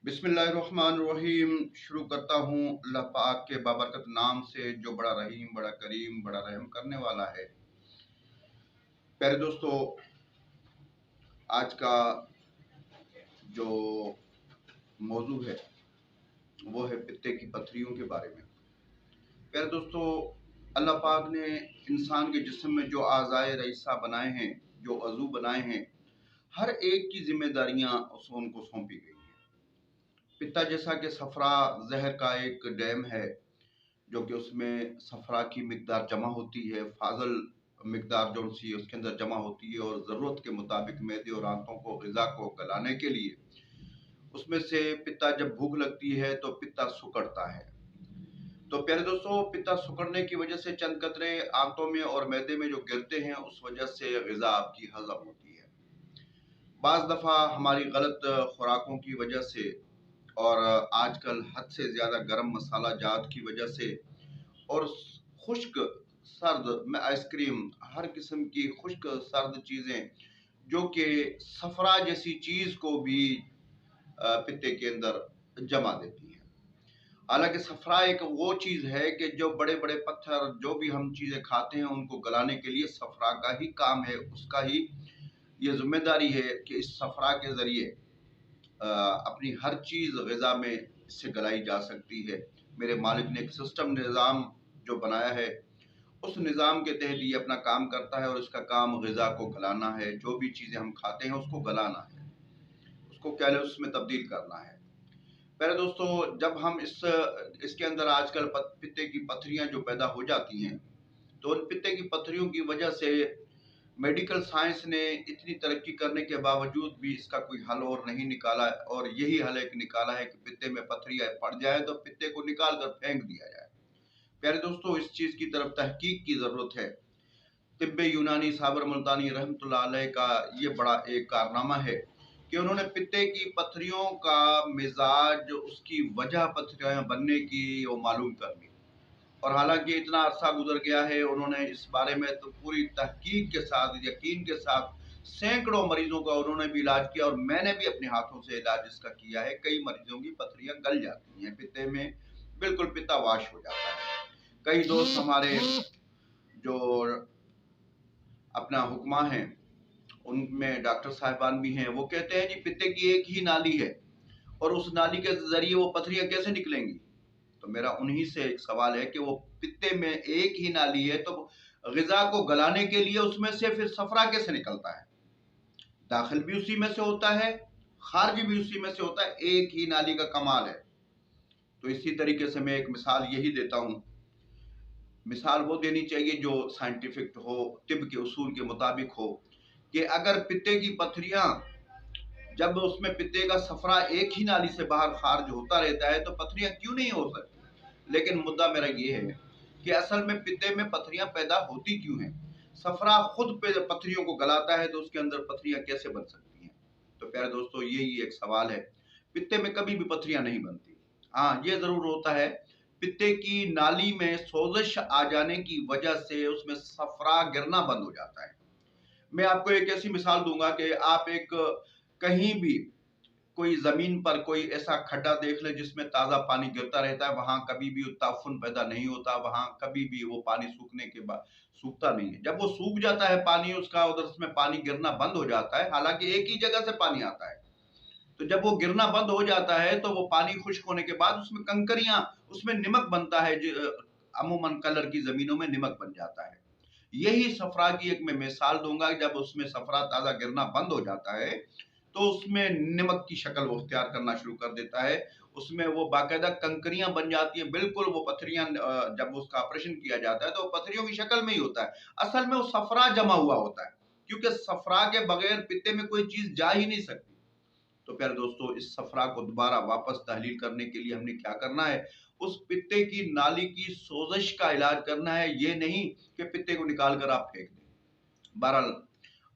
बिस्मिल्लाहिर्रहमानिर्रहीम। शुरू करता हूँ अल्लाह पाक के बाबरकत नाम से जो बड़ा रहीम, बड़ा करीम, बड़ा रहम करने वाला है। प्यारे दोस्तों, आज का जो मौजू है वो है पित्ते की पत्थरियों के बारे में। प्यारे दोस्तों, अल्लाह पाक ने इंसान के जिस्म में जो आज़ाए रईसा बनाए हैं, जो अज़ू बनाए हैं, हर एक की जिम्मेदारियाँ उनको सौंपी गई हैं। पित्ता जैसा कि सफरा जहर का एक डैम है, जो कि उसमें सफरा की मिकदार जमा होती है, फाजल मिकदार जो सी उसके अंदर जमा होती है, और ज़रूरत के मुताबिक मैदे और आंतों को ग़िज़ा को गलाने के लिए उसमें से पित्ता जब भूख लगती है तो पित्ता सुकड़ता है। तो प्यारे दोस्तों, पित्ता सुकड़ने की वजह से चंद कतरे आंतों में और मैदे में जो गिरते हैं, उस वजह से ग़िज़ा आपकी हज़म होती है। बाज़ दफ़ा हमारी गलत खुराकों की वजह से और आजकल हद से ज़्यादा गरम मसाला जात की वजह से और खुश्क सर्द में आइसक्रीम, हर किस्म की खुश्क सर्द चीज़ें जो कि सफरा जैसी चीज़ को भी पित्ते के अंदर जमा देती हैं। हालांकि सफरा एक वो चीज़ है कि जो बड़े बड़े पत्थर, जो भी हम चीज़ें खाते हैं, उनको गलाने के लिए सफरा का ही काम है, उसका ही ये जिम्मेदारी है कि इस सफरा के ज़रिए अपनी हर चीज़ ग़िज़ा में इससे गलाई जा सकती है। मेरे मालिक ने एक सिस्टम निज़ाम जो बनाया है, उस निज़ाम के तहत ये अपना काम करता है, और इसका काम ग़िज़ा को गलाना है। जो भी चीज़ें हम खाते हैं उसको गलाना है, उसको कैलोरीज़ में तब्दील करना है। पहले दोस्तों, जब हम इसके अंदर आजकल पित्ते की पत्थरियाँ जो पैदा हो जाती हैं, तो उन पित्ते की पत्थरियों की वजह से मेडिकल साइंस ने इतनी तरक्की करने के बावजूद भी इसका कोई हल और नहीं निकाला, और यही हल एक निकाला है कि पित्ते में पत्थरियाँ पड़ जाए तो पित्ते को निकाल कर फेंक दिया जाए। प्यारे दोस्तों, इस चीज़ की तरफ तहकीक की ज़रूरत है। तिब्बे यूनानी साबर मुल्तानी रहमतुल्लाह अलैह का ये बड़ा एक कारनामा है कि उन्होंने पित्ते की पत्थरियों का मिजाज, उसकी वजह पत्थरियाँ बनने की वो मालूम कर ली। और हालांकि इतना अरसा गुजर गया है, उन्होंने इस बारे में तो पूरी तहकीक के साथ, यकीन के साथ सैकड़ों मरीजों का उन्होंने भी इलाज किया, और मैंने भी अपने हाथों से इलाज इसका किया है। कई मरीजों की पत्थरियां गल जाती हैं पित्ते में, बिल्कुल पित्ता वाश हो जाता है। कई दोस्त हमारे जो अपना हुक्मा हैं, उनमें डॉक्टर साहिबान भी हैं, वो कहते हैं जी पित्ते की एक ही नाली है, और उस नाली के जरिए वो पत्थरियां कैसे निकलेंगी। तो मेरा उन्हीं से एक सवाल है कि वो पित्ते में एक ही नाली है, तो ग़िज़ा को गलाने के लिए उसमें से फिर सफरा कैसे निकलता है। दाखिल भी उसी में से होता है, खारिज भी उसी में से होता है, एक ही नाली का कमाल है। तो इसी तरीके से मैं एक मिसाल यही देता हूँ। मिसाल वो देनी चाहिए जो साइंटिफिक हो, तिब के उसूल के मुताबिक हो, कि अगर पित्ते की पत्थरियां, जब उसमें पित्ते का सफरा एक ही नाली से बाहर खारिज होता रहता है, तो पत्थरियां क्यों नहीं हो सकती। लेकिन मुद्दा मेरा ये है कि असल में पित्ते में पत्थरियां पैदा होती क्यों हैं। सफरा खुद पे पत्थरियों को गलाता है, तो उसके अंदर पत्थरियां कैसे बन सकती हैं। तो प्यारे दोस्तों, यही एक सवाल है। पित्ते में कभी भी पत्थरियां नहीं बनती। हाँ, ये जरूर होता है, पित्ते की नाली में सोजिश आ जाने की वजह से उसमें सफरा गिरना बंद हो जाता है। मैं आपको एक ऐसी मिसाल दूंगा कि आप एक कहीं भी कोई जमीन पर कोई ऐसा खड्डा देख ले जिसमें ताजा पानी गिरता रहता है, वहां कभी भी ताफुन पैदा नहीं होता, वहां कभी भी वो पानी सूखने के बाद सूखता नहीं है। जब वो सूख जाता है पानी उसका, उधर उसमें पानी गिरना बंद हो जाता है, हालांकि एक ही जगह से पानी आता है। तो जब वो गिरना बंद हो जाता है तो वो पानी खुश्क होने के बाद उसमें कंकरियां, उसमें नमक बनता है, अमूमन कलर की जमीनों में नमक बन जाता है। यही सफरा की एक मैं मिसाल दूंगा। जब उसमें सफरा ताजा गिरना बंद हो जाता है, तो उसमें नमक की शक्ल वो इख्तियार करना शुरू कर देता है। उसमें वो बाकायदा कंकरियां बन जाती हैं, बिल्कुल वो पत्थरियां। जब उसका ऑपरेशन किया जाता है तो वो पत्थरियों की शक्ल में ही होता है। असल में वो सफरा जमा हुआ होता है, क्योंकि सफरा के बगैर पित्ते में कोई चीज जा ही नहीं सकती। तो प्यारे दोस्तों, इस सफरा को दोबारा वापस तहलील करने के लिए हमने क्या करना है, उस पित्ते की नाली की सोजिश का इलाज करना है। ये नहीं कि पित्ते को निकाल कर आप फेंक दें। बहरहाल,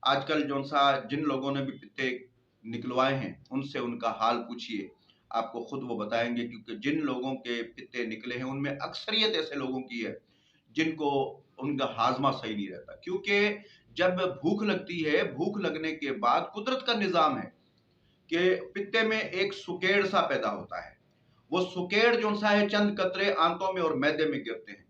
आजकल जो सा जिन लोगों ने भी पित्ते निकलवाए हैं, उनसे उनका हाल पूछिए, आपको खुद वो बताएंगे। क्योंकि जिन लोगों के पित्ते निकले हैं उनमें अक्सरियत ऐसे लोगों की है जिनको उनका हाजमा सही नहीं रहता। क्योंकि जब भूख लगती है, भूख लगने के बाद कुदरत का निजाम है कि पित्ते में एक सुकेड़ सा पैदा होता है। वो सुकेड़ जो सा है चंद कतरे आंतों में और मैदे में गिरते हैं,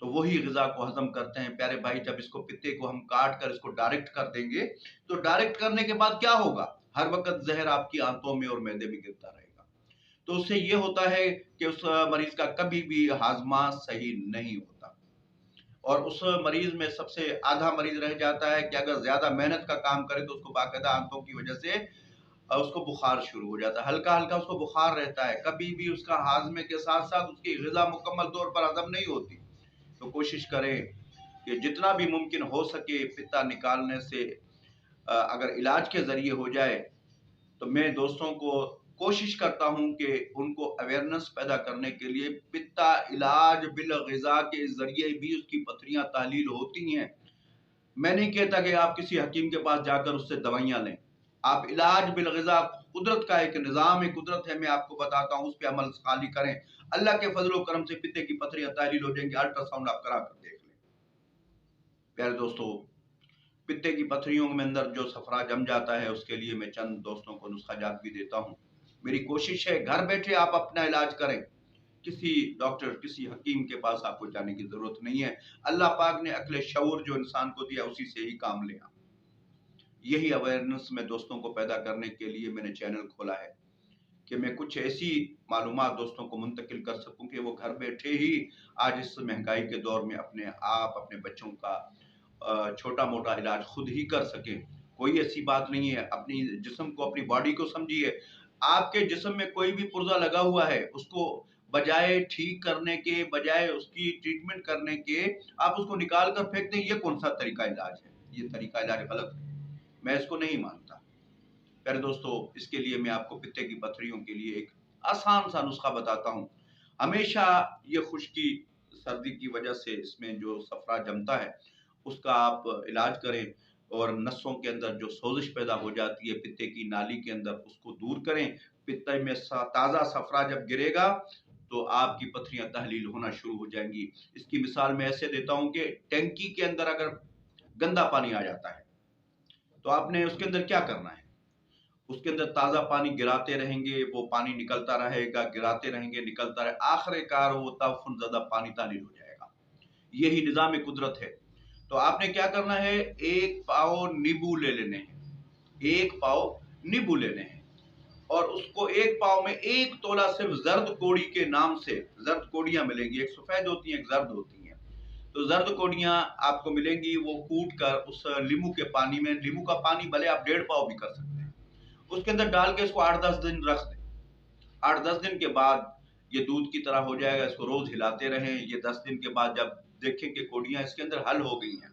तो वही ग़िज़ा को हज़म करते हैं। प्यारे भाई, जब इसको पित्ते को हम काट कर इसको डायरेक्ट कर देंगे, तो डायरेक्ट करने के बाद क्या होगा? हर वक़्त ज़हर आपकी आंतों में और मैदे में गिरता रहेगा। तो उससे ये होता है कि उस मरीज़ का कभी भी हाज़मा सही नहीं होता। और उस मरीज़ में सबसे आधा मरीज़ रह जाता है कि अगर ज़्यादा मेहनत का काम करे तो उसको बाकायदा आंतों की वजह से उसको बुखार शुरू हो जाता है। हल्का-हल्का उसको बुखार रहता है। कभी भी उसका हाज़मे के साथ-साथ उसकी ग़िज़ा मुकम्मल तौर पर हज़म नहीं होती। तो कोशिश करें कि जितना भी मुमकिन हो सके पित्ता निकालने से अगर इलाज के ज़रिए हो जाए, तो मैं दोस्तों को कोशिश करता हूँ कि उनको अवेयरनेस पैदा करने के लिए पित्ता इलाज बिल ग़िज़ा के ज़रिए भी उसकी पथरियाँ तहलील होती हैं। मैं नहीं कहता कि आप किसी हकीम के पास जाकर उससे दवाइयाँ लें। आप इलाज बिल ग़िज़ा, कुदरत का एक निज़ाम है, कुदरत है, मैं आपको बताता हूँ, उस पे अमल खाली करें। अल्लाह के फ़ज़ल व करम से पित्ते की पथरियाँ तहलील हो जाएँगी। अल्ट्रासाउंड आप करा कर देख लें। प्यारे दोस्तों, पित्ते की पथरियों में अंदर जो सफरा जम जाता है, उसके लिए मैं चंद दोस्तों को नुस्खा जात भी देता हूँ। मेरी कोशिश है घर बैठे आप अपना इलाज करें। किसी डॉक्टर, किसी हकीम के पास आपको जाने की ज़रूरत नहीं है। अल्लाह पाक ने अक्ल शऊर जो इंसान को दिया, उसी से ही काम लें आप। यही अवेयरनेस मैं दोस्तों को पैदा करने के लिए मैंने चैनल खोला है कि मैं कुछ ऐसी मालूमात दोस्तों को मुंतकिल कर सकूं कि वो घर बैठे ही आज इस महंगाई के दौर में अपने आप, अपने बच्चों का छोटा-मोटा इलाज खुद ही कर सकें। कोई ऐसी बात नहीं है, अपनी जिस्म को, अपनी बॉडी को समझिए। आपके जिस्म में कोई भी पुर्जा लगा हुआ है, उसको बजाय ठीक करने के, बजाय उसकी ट्रीटमेंट करने के, आप उसको निकाल कर फेंक दें, ये कौन-सा तरीका इलाज है? ये तरीका इलाज गलत है। मैं इसको नहीं मानता। प्यारे दोस्तों, इसके लिए मैं आपको पित्ते की पथरियों के लिए एक आसान सा नुस्खा बताता हूँ। हमेशा ये खुश्की, सर्दी की वजह से इसमें जो सफरा जमता है, उसका आप इलाज करें और नसों के अंदर जो सोजिश पैदा हो जाती है पित्ते की नाली के अंदर, उसको दूर करें। पित्ते में ताज़ा सफरा जब गिरेगा, तो आपकी पथरियाँ तहलील होना शुरू हो जाएँगी। इसकी मिसाल मैं ऐसे देता हूँ कि टैंकी के अंदर अगर गंदा पानी आ जाता है, तो आपने उसके अंदर क्या करना है? उसके अंदर ताज़ा पानी गिराते रहेंगे, वो पानी निकलता रहेगा, गिराते रहेंगे, निकलता रहे, आखिरकार वो तफ़्फ़ुज़दा पानी तालील हो जाएगा। यही निज़ाम कुदरत है। तो आपने क्या करना है, 1 पाव नींबू ले लेने हैं, 1 पाव नींबू लेने हैं और उसको 1 पाव में 1 तोला सिर्फ़ ज़र्द कोड़ी के नाम से, ज़र्द कोड़ियाँ मिलेंगी, एक सफ़ेद होती हैं, एक ज़र्द होती हैं। तो ज़र्द कोड़ियाँ आपको मिलेंगी, वो कूट कर उस नींबू के पानी में, नींबू का पानी भले आप 1.5 पाव भी कर सकते हैं, उसके अंदर डाल के इसको 8-10 दिन रख दें। 8-10 दिन के बाद ये दूध की तरह हो जाएगा, इसको रोज़ हिलाते रहें। ये 10 दिन के बाद जब देखें कि कोड़ियाँ इसके अंदर हल हो गई हैं,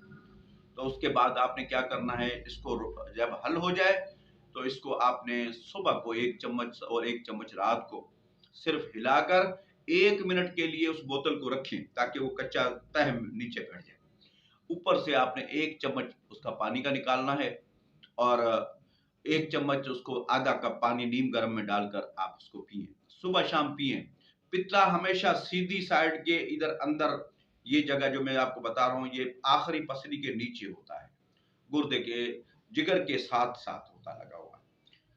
तो उसके बाद आपने क्या करना है, इसको जब हल हो जाए, तो इसको आपने सुबह को 1 चम्मच और 1 चम्मच रात को सिर्फ़ हिलाकर 1 मिनट के लिए उस बोतल को रखें, ताकि वो कच्चा तह नीचे बैठ जाए। ऊपर से आपने 1 चम्मच उसका पानी का निकालना है और 1 चम्मच उसको, आधा कप पानी नीम गर्म में डालकर आप उसको पिएँ। सुबह-शाम पिएँ। पित्ता हमेशा सीधी साइड के इधर अंदर, ये जगह जो मैं आपको बता रहा हूँ, ये आखिरी पसली के नीचे होता है। गुर्दे के, जिगर के साथ-साथ होता लगा हुआ।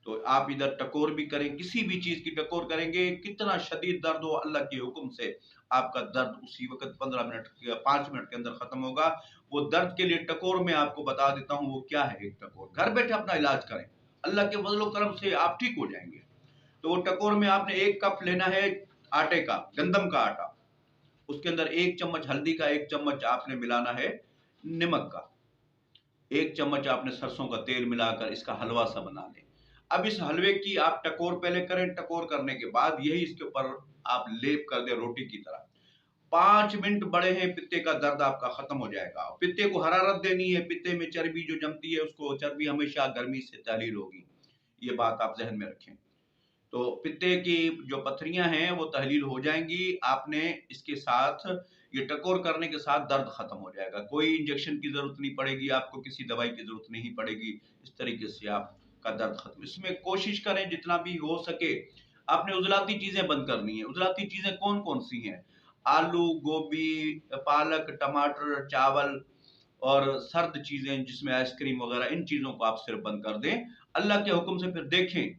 तो आप इधर टकोर भी करें, किसी भी चीज़ की टकोर करेंगे, कितना शदीद दर्द हो, अल्लाह के हुक्म से आपका दर्द उसी वक़्त 15 मिनट या 5 मिनट के अंदर खत्म होगा। वो दर्द के लिए टकोर मैं आपको बता देता हूँ वो क्या है एक टकोर। घर बैठे अपना इलाज करें, अल्लाह के फज़ल व करम से आप ठीक हो जाएँगे। तो वो टकोर में आपने 1 कप लेना है आटे का, गंदम का आटा। उसके अंदर 1 चम्मच हल्दी का, 1 चम्मच आपने मिलाना है नमक का। 1 चम्मच आपने सरसों का तेल मिलाकर इसका हलवा सा बना लें। अब इस हलवे की आप टकोर पहले करें, टकोर करने के बाद यही इसके ऊपर आप लेप कर दें रोटी की तरह। 5 मिनट बड़े हैं, पित्ते का दर्द आपका खत्म हो जाएगा। पित्ते को हरारत देनी है, पित्ते में चर्बी जो जमती है, उसको, चर्बी हमेशा गर्मी से तहलील होगी। ये बात आप ज़हन में रखें। तो पित्ते की जो पथरियाँ हैं वो तहलील हो जाएँगी। आपने इसके साथ ये टकोर करने के साथ दर्द खत्म हो जाएगा। कोई इंजेक्शन की ज़रूरत नहीं पड़ेगी, आपको किसी दवाई की ज़रूरत नहीं पड़ेगी। इस तरीके से आपका दर्द खत्म। इसमें कोशिश करें जितना भी हो सके, आपने उज़लाती चीज़ें बंद करनी है। उज़लाती चीज़ें कौन-कौन सी हैं? आलू, गोभी, पालक, टमाटर, चावल और सर्द चीज़ें जिसमें आइसक्रीम वगैरह, इन चीज़ों को आप सिर्फ़ बंद कर दें। अल्लाह के हुक्म से फिर देखें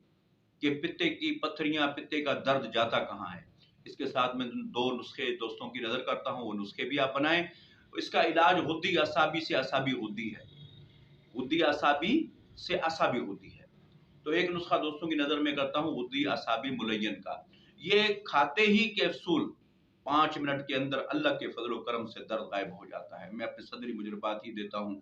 कि पित्ते की पत्थरियां, पित्ते का दर्द जाता कहाँ है। इसके साथ में 2 नुस्खे दोस्तों की नज़र करता हूँ, वो नुस्खे भी आप बनाएं। इसका इलाज गुद्दी असाबी से असाबी गुद्दी है, गुद्दी असाबी से असाबी गुद्दी है। तो एक नुस्खा दोस्तों की नज़र में करता हूँ गुद्दी असाबी मुलय्यन का। ये खाते ही कैप्सूल 5 मिनट के अंदर अल्लाह के फजल व करम से दर्द गायब हो जाता है। मैं अपने सदरी मुजरबात ही देता हूँ,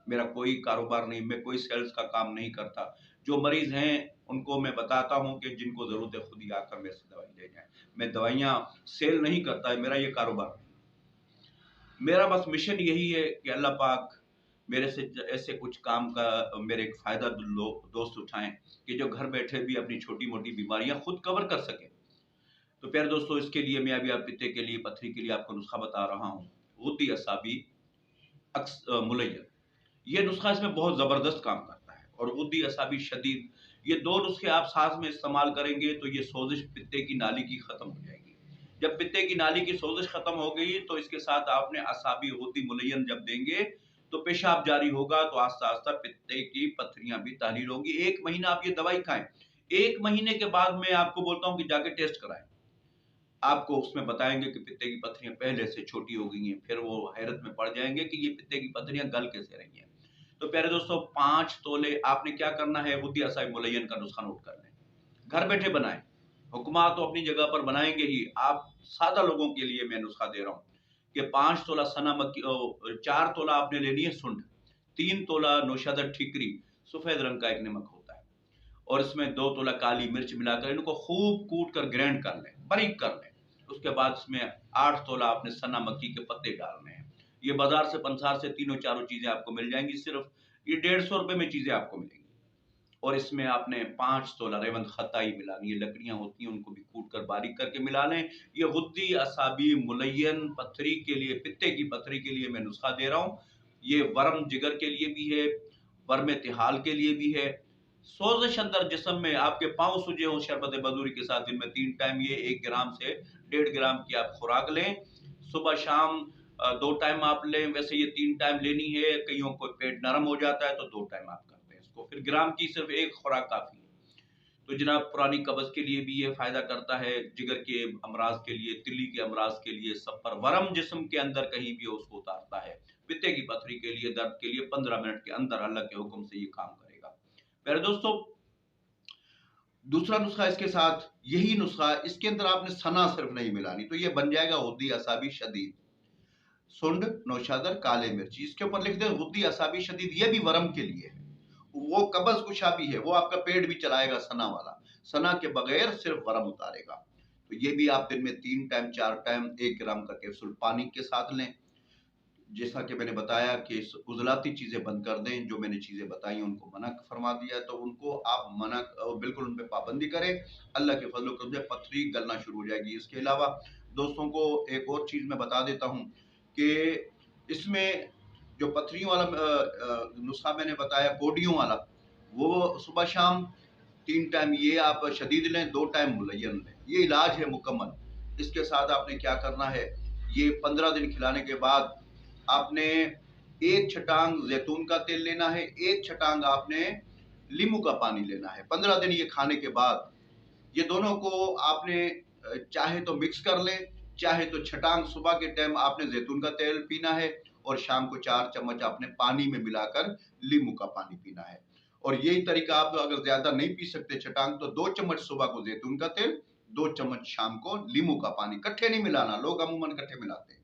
मेरा कोई कारोबार नहीं, मैं कोई सेल्स का काम नहीं करता। जो मरीज हैं उनको मैं बताता हूँ कि जिनको ज़रूरत है खुद ही आकर मेरे से दवाई ले जाएं। मैं दवाइयाँ सेल नहीं करता, मेरा ये कारोबार नहीं। मेरा बस मिशन यही है कि अल्लाह पाक मेरे से ऐसे कुछ काम का मेरे एक फ़ायदा दोस्त उठाएं कि जो घर बैठे भी अपनी छोटी मोटी बीमारियां खुद कवर कर सकें। तो प्यारे दोस्तों, इसके लिए मैं अभी आप पित्ते के लिए, पथरी के लिए आपको नुस्खा बता रहा हूँ, गुद्दी असाबी मुलय्यन। ये नुस्खा इसमें बहुत ज़बरदस्त काम करता है। और गुद्दी असाबी शदीद, ये 2 नुस्खे आप साथ में इस्तेमाल करेंगे तो ये सोजिश पित्ते की नाली की ख़त्म हो जाएगी। जब पित्ते की नाली की सोजिश ख़त्म हो गई तो इसके साथ आपने असाबी गुद्दी मुलय्यन जब देंगे तो पेशाब जारी होगा, तो आस्ता-आस्ता पित्ते की पत्थरियाँ भी तहलील होंगी। 1 महीना आप ये दवाई खाएँ। 1 महीने के बाद मैं आपको बोलता हूँ कि जाके टेस्ट कराएँ। आपको उसमें बताएँगे कि पित्ते की पत्थरियाँ पहले से छोटी हो गई हैं, फिर वो हैरत में पड़ जाएँगे कि ये पित्ते की पत्थरियाँ गल कैसे रही हैं। तो प्यारे दोस्तों, 5 तोले आपने क्या करना है, गुद्दी असाबी मुलय्यन का नुस्खा नोट कर लें। घर बैठे बनाएँ। हुक्मात तो अपनी जगह पर बनाएँगे ही, आप सादा लोगों के लिए मैं नुस्खा दे रहा हूँ कि 5 तोला सना मक्की 4 तोला आपने लेनी है सुंठ, 3 तोला नौशहदर ठीकरी, सफ़ेद रंग का एक नमक होता है, और इसमें 2 तोला काली मिर्च मिलाकर इनको खूब कूट कर ग्राइंड कर लें, बारीक कर लें। उसके बाद इसमें 8 तोला आपने सना मक्की के पत्ते डालने हैं। ये बाजार से, पंसार से तीनों चारों चीज़ें आपको मिल जाएँगी, सिर्फ ये ₹150 में चीज़ें आपको मिलेंगी। और इसमें आपने 5 तोला रेवंत खताई मिलानी है, लकड़ियाँ होती हैं उनको भी कूट कर बारीक करके मिला लें। ये गुद्दी असाबी मुलय्यन पत्थरी के लिए, पित्ते की पत्थरी के लिए मैं नुस्खा दे रहा हूँ। ये वर्म जिगर के लिए भी है, वर्म तिहाल के लिए भी है। सोज़िश अंदर जिस्म में आपके पाँव सूजे हों शरबत बदूरी के साथ, दिन में 3 टाइम ये 1 ग्राम से 1.5 ग्राम की आप खुराक लें। सुबह शाम 2 टाइम आप लें, वैसे ये 3 टाइम लेनी है। कईयों को पेट नरम हो जाता है तो 2 टाइम आप करते हैं इसको। फिर ग्राम की सिर्फ 1 खुराक काफ़ी है। तो जनाब, पुरानी कब्ज़ के लिए भी ये फ़ायदा करता है, जिगर के अमराज़ के लिए, तिल्ली के अमराज़ के लिए, सब पर वर्म जिस्म के अंदर कहीं भी हो उसको उतारता है। पित्ते की पथरी के लिए, दर्द के लिए 15 मिनट के अंदर अल्लाह के हुक्म से ये काम करेगा। प्यारे दोस्तों, दूसरा नुस्खा इसके साथ यही नुस्खा, इसके अंदर आपने सना सिर्फ नहीं मिलानी, तो ये बन जाएगा गुद्दी असाबी शदीद। सुंड, नौशादर, काले मिर्ची, इसके ऊपर लिख दें गुद्दी असाबी शदीद, ये भी वर्म के लिए है। वो कब्ज कुशा भी है, वो आपका पेट भी चलाएगा सना वाला, सना के बगैर सिर्फ वर्म उतारेगा। तो ये भी आप दिन में 3 टाइम 4 टाइम 1 ग्राम का कैप्सूल पानी के साथ लें। जैसा कि मैंने बताया कि उजलाती चीज़ें बंद कर दें, जो मैंने चीज़ें बताई उनको मना फरमा दिया है, तो उनको आप मना बिल्कुल उन पे पाबंदी करें। अल्लाह के फज़ल व करम से पथरी गलना शुरू हो जाएगी। इसके अलावा दोस्तों को एक और चीज़ मैं बता देता हूँ कि इसमें जो पथरियों वाला नुस्खा मैंने बताया कोडियों वाला, वो सुबह शाम 3 टाइम ये आप शदीद लें, 2 टाइम मुलय्यन लें। ये इलाज है मुकम्मल। इसके साथ आपने क्या करना है, ये 15 दिन खिलाने के बाद आपने 1 छटांग ज़ैतून का तेल लेना है, 1 छटांग आपने नींबू का पानी लेना है। 15 दिन ये खाने के बाद ये दोनों को आपने चाहे तो मिक्स कर लें, चाहे तो छटांग सुबह के टाइम आपने ज़ैतून का तेल पीना है और शाम को 4 चम्मच आपने पानी में मिलाकर नींबू का पानी पीना है। और यही तरीका आप अगर ज़्यादा नहीं पी सकते छटांग, तो 2 चम्मच सुबह को ज़ैतून का तेल, 2 चम्मच शाम को नींबू का पानी। इकट्ठे नहीं मिलाना, लोग अमूमन इकट्ठे मिलाते हैं।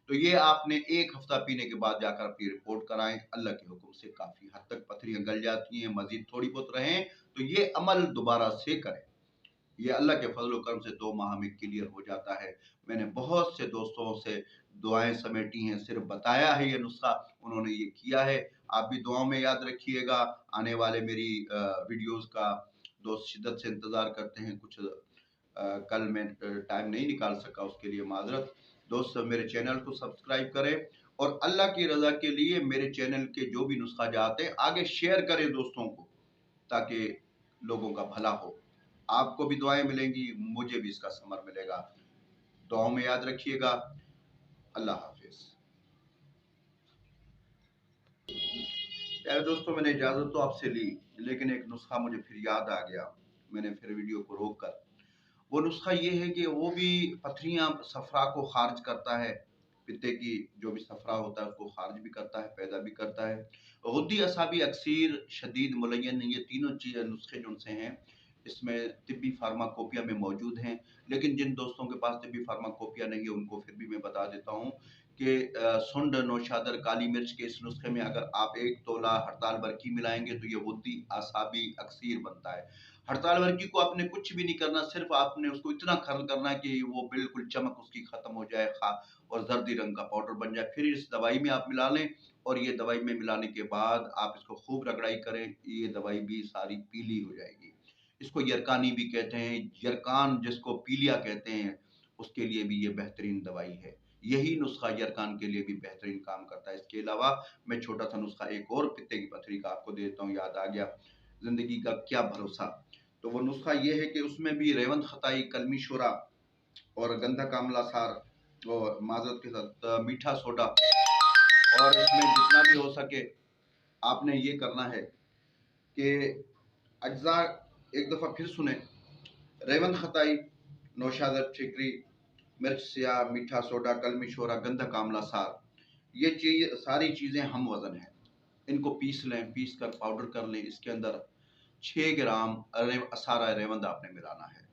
तो ये आपने 1 हफ्ता पीने के बाद जाकर अपनी रिपोर्ट कराएं। अल्लाह के हुक्म से काफ़ी हद तक पथरियाँ गल जाती हैं, मज़ीद थोड़ी बहुत रहें तो ये अमल दोबारा से करें। ये अल्लाह के फज़ल व करम से 2 माह में क्लियर हो जाता है। मैंने बहुत से दोस्तों से दुआएँ समेटी हैं, सिर्फ़ बताया है ये नुस्खा, उन्होंने ये किया है। आप भी दुआओं में याद रखिएगा। आने वाले मेरी वीडियोज़ का दोस्त शिद्दत से इंतज़ार करते हैं। कुछ कल मैं टाइम नहीं निकाल सका, उसके लिए माज़रत। दोस्त मेरे चैनल को सब्सक्राइब करें और अल्लाह की रज़ा के लिए मेरे चैनल के जो भी नुस्खा जाते हैं आगे शेयर करें दोस्तों को, ताकि लोगों का भला हो। आपको भी दुआएं मिलेंगी, मुझे भी इसका समर मिलेगा। दुआओं में याद रखिएगा। अल्लाह हाफिज़। यार दोस्तों, मैंने इजाज़त तो आपसे ली, लेकिन एक नुस्ख़ा मुझे फिर याद आ गया। मैंने फिर वीडियो को रोक कर, वो नुस्ख़ा ये है कि वो भी पथरियाँ सफ़रा को ख़ारिज करता है, पित्ते की जो भी सफ़रा होता है उसको ख़ारिज भी करता है, पैदा भी करता है। गुद्दी असाबी अक्सीर, शदीद मुलय्यन, ये तीनों नुस्ख़े जो उनसे हैं, इसमें तिब्बी फ़ार्माकोपिया में मौजूद हैं। लेकिन जिन दोस्तों के पास तिब्बी फ़ार्माकोपिया नहीं है, उनको फिर भी मैं बता देता हूँ कि सुंड, नौशादर, काली मिर्च के इस नुस्खे में अगर आप 1 तोला हड़ताल बरकी मिलाएँगे तो ये गुद्दी आसाबी अक्सीर बनता है। हड़ताल वर्की को आपने कुछ भी नहीं करना, सिर्फ़ आपने उसको इतना खर्ल करना है कि वो बिल्कुल चमक उसकी ख़त्म हो जाए और ज़र्दी रंग का पाउडर बन जाए। फिर इस दवाई में आप मिला लें और ये दवाई में मिलाने के बाद आप इसको खूब रगड़ाई करें, ये दवाई भी सारी पीली हो जाएगी। इसको यरकानी भी कहते हैं, यरकान जिसको पीलिया कहते हैं, उसके लिए भी ये बेहतरीन दवाई है। यही नुस्ख़ा यरकान के लिए भी बेहतरीन काम करता है। इसके अलावा मैं छोटा-सा नुस्ख़ा एक और पित्ते की पथरी का आपको दे देता हूँ, याद आ गया। ज़िंदगी का क्या भरोसा, तो वो नुस्ख़ा ये है कि उसमें भी रेवंत खताई, कलमी शोरा और गंधक आमला सार और माज़रत के साथ मीठा सोडा, और इसमें जितना भी हो सके आपने ये करना है कि अज्जा एक दफ़ा फिर सुने। रेवंत खताई, नौशादर ठिकरी, मिर्च स्याह, मीठा सोडा, कलमी शोरा, गंधक आमला सार, ये सारी चीज़ें हम वज़न हैं। इनको पीस लें, पीस कर पाउडर कर लें। इसके अंदर 6 ग्राम असारा रेवंद आपने मिलाना है।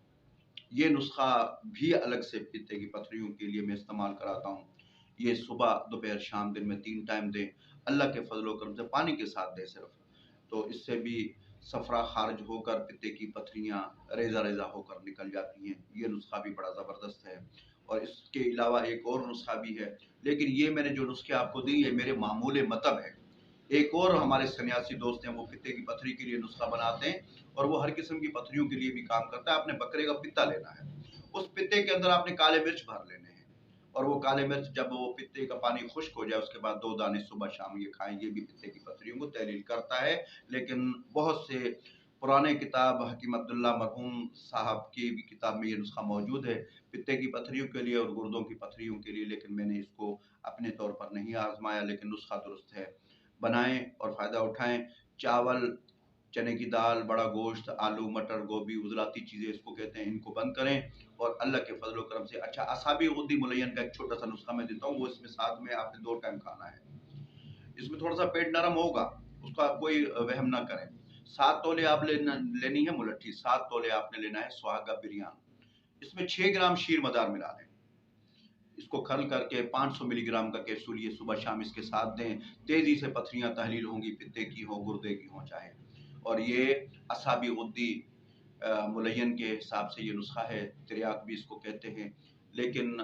ये नुस्ख़ा भी अलग से पित्ते की पथरियों के लिए मैं इस्तेमाल कराता हूँ। ये सुबह, दोपहर, शाम दिन में 3 टाइम दें। अल्लाह के फ़ज़ल व करम से पानी के साथ दें सिर्फ़। तो इससे भी सफ़रा ख़ारिज होकर पित्ते की पथरियाँ रेज़ा-रेज़ा होकर निकल जाती हैं। ये नुस्ख़ा भी बड़ा ज़बरदस्त है। और इसके अलावा एक और नुस्ख़ा भी है, लेकिन ये मैंने जो नुस्ख़े आपको दी ये मेरे मामूल मतब है। एक और हमारे सन्यासी दोस्त हैं, वो पित्ते की पथरी के लिए नुस्ख़ा बनाते हैं और वो हर किस्म की पथरियों के लिए भी काम करता है। आपने बकरे का पित्ता लेना है, उस पित्ते के अंदर आपने काले मिर्च भर लेने हैं और वो काले मिर्च जब वो पित्ते का पानी खुश्क हो जाए, उसके बाद 2 दाने सुबह-शाम ये खाएँ। ये भी पित्ते की पथरियों को तहलील करता है। लेकिन बहुत से पुराने किताब हकीम अब्दुल्ला मरहूम साहब की भी किताब में ये नुस्ख़ा मौजूद है, पित्ते की पथरियों के लिए और गुर्दों की पथरियों के लिए, लेकिन मैंने इसको अपने तौर पर नहीं आज़माया, लेकिन नुस्ख़ा दुरुस्त है। बनाएँ और फ़ायदा उठाएँ। चावल, चने की दाल, बड़ा गोश्त, आलू, मटर, गोभी, उज़लाती चीज़ें इसको कहते हैं, इनको बंद करें और अल्लाह के फ़ज़ल व करम से अच्छा असाबी गुद्दी मुलय्यन का एक छोटा-सा नुस्ख़ा मैं देता हूँ, वो इसमें साथ में आपने 2 टाइम खाना है। इसमें थोड़ा-सा पेट नरम होगा, उसका कोई वहम ना करें। 7 तोले आप लेनी है मुलट्ठी, 7 तोले आपने लेना है सुहागा बिरयान। इसमें 6 ग्राम शीर मदार मिला लें। इसको खर्ल करके 500 मिलीग्राम का कैप्सूल ये सुबह-शाम इसके साथ दें। तेज़ी से पथरियाँ तहलील होंगी, पित्ते की हों, गुर्दे की हों चाहे। और ये असाबी गुद्दी मुलय्यन के हिसाब से ये नुस्ख़ा है, तिर्याक भी इसको कहते हैं, लेकिन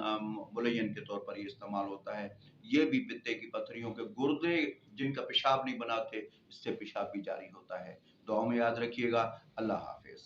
मुलय्यन के तौर पर ये इस्तेमाल होता है। ये भी पित्ते की पथरियों के गुर्दे जिनका पेशाब नहीं बनाते, इससे पेशाब भी जारी होता है। दुआओं में याद रखिएगा। अल्लाह हाफ़िज़।